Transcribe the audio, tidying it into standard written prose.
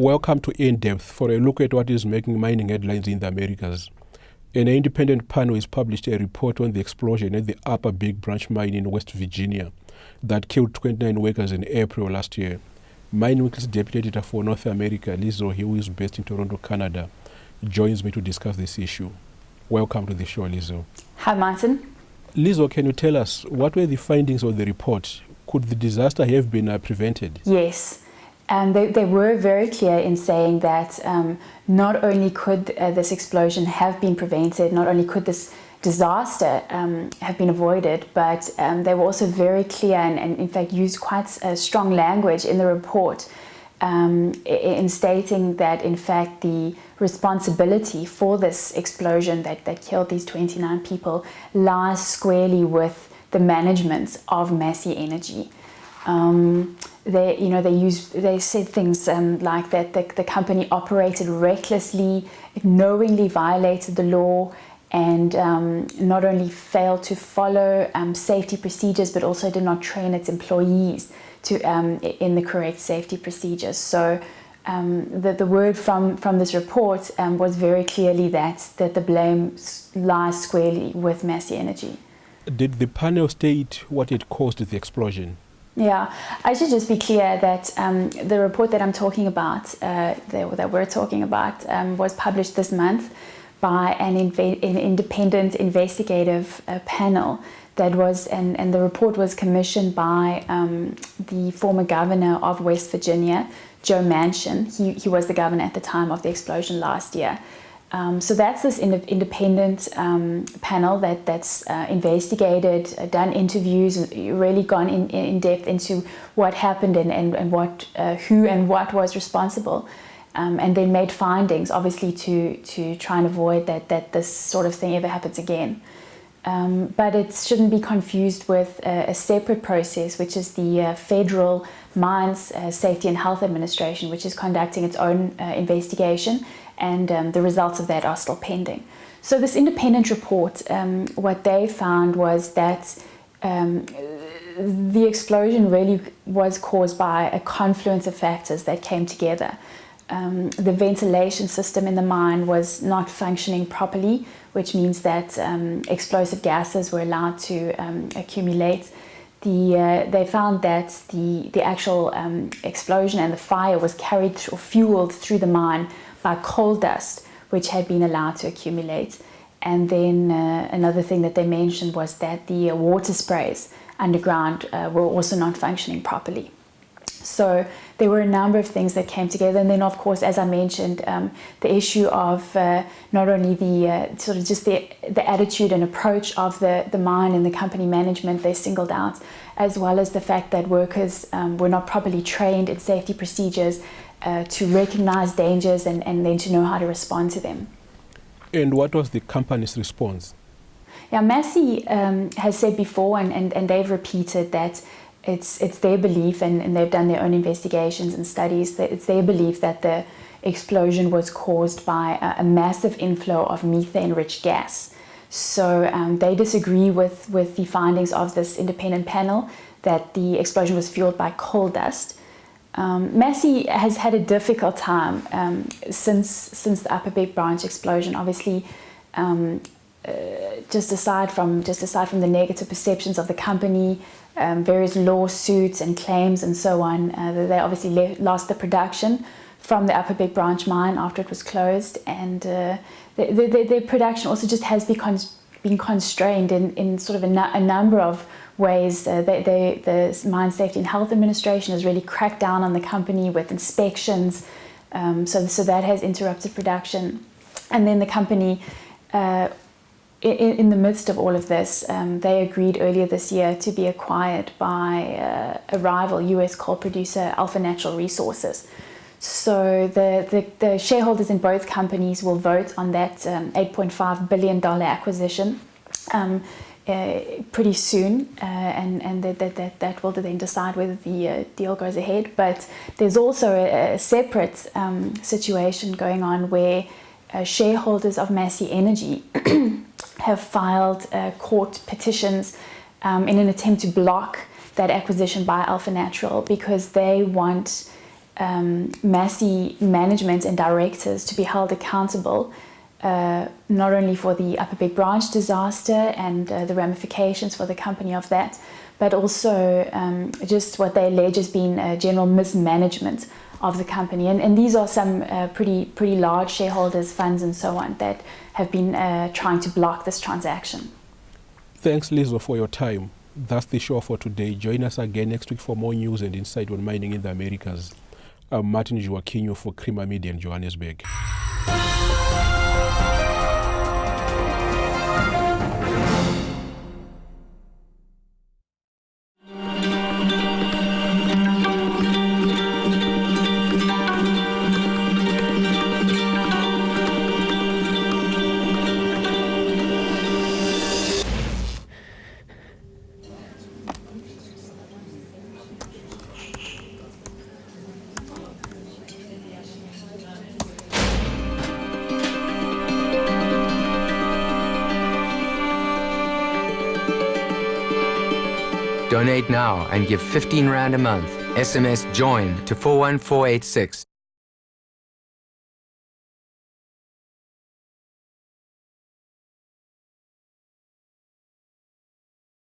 Welcome to In Depth for a look at what is making mining headlines in the Americas. An independent panel has published a report on the explosion at the Upper Big Branch mine in West Virginia that killed 29 workers in April last year. Mine Weekly's deputy editor for North America, Lizzo, who is based in Toronto, Canada, joins me to discuss this issue. Welcome to the show, Lizzo. Hi, Martin. Lizzo, can you tell us what were the findings of the report? Could the disaster have been prevented? Yes. They were very clear in saying that not only could this explosion have been prevented, not only could this disaster have been avoided, but they were also very clear and in fact used quite strong language in the report in stating that in fact the responsibility for this explosion that killed these 29 people lies squarely with the management of Massey Energy. They said things like that the company operated recklessly, it knowingly violated the law, and not only failed to follow safety procedures, but also did not train its employees in the correct safety procedures. So the word from this report was very clearly that the blame lies squarely with Massey Energy. Did the panel state what had caused the explosion? Yeah, I should just be clear that the report that I'm talking about, that we're talking about, was published this month by an independent investigative panel that was, and the report was commissioned by the former governor of West Virginia, Joe Manchin. He was the governor at the time of the explosion last year. So that's this independent panel that's investigated, done interviews, and really gone in depth into what happened and what, who and what was responsible, and then made findings, obviously, to try and avoid that this sort of thing ever happens again. But it shouldn't be confused with a separate process, which is the Federal Mines Safety and Health Administration, which is conducting its own investigation. And the results of that are still pending. So this independent report, what they found was that the explosion really was caused by a confluence of factors that came together. The ventilation system in the mine was not functioning properly, which means that explosive gases were allowed to accumulate. They found that the actual explosion and the fire was carried or fueled through the mine by coal dust, which had been allowed to accumulate. And then another thing that they mentioned was that the water sprays underground were also not functioning properly. So there were a number of things that came together. And then, of course, as I mentioned, the issue of not only the sort of just the attitude and approach of the mine and the company management they singled out, as well as the fact that workers were not properly trained in safety procedures to recognize dangers and then to know how to respond to them. And what was the company's response? Yeah, Massey has said before, and they've repeated that it's their belief, and they've done their own investigations and studies, that it's their belief that the explosion was caused by a massive inflow of methane-rich gas. So they disagree with the findings of this independent panel that the explosion was fueled by coal dust. Massey has had a difficult time since the Upper Big Branch explosion. Obviously, just aside from the negative perceptions of the company, various lawsuits and claims and so on, they obviously lost the production from the Upper Big Branch mine after it was closed, and their production also just has been constrained in sort of a number of ways. The Mine Safety and Health Administration has really cracked down on the company with inspections, so that has interrupted production. And then the company, in the midst of all of this, they agreed earlier this year to be acquired by a rival US coal producer, Alpha Natural Resources. So the shareholders in both companies will vote on that $8.5 billion acquisition pretty soon, and that will then decide whether the deal goes ahead. But there's also a separate situation going on where shareholders of Massey Energy have filed court petitions in an attempt to block that acquisition by Alpha Natural, because they want Massey management and directors to be held accountable, not only for the Upper Big Branch disaster and the ramifications for the company of that, but also just what they allege has been general mismanagement of the company. And these are some pretty large shareholders, funds and so on, that have been trying to block this transaction. Thanks, Lizo, for your time. That's the show for today. Join us again next week for more news and insight on mining in the Americas. I'm Martin Joaquinho for Creamer Media in Johannesburg. Donate now and give 15 Rand a month. SMS JOIN to 41486.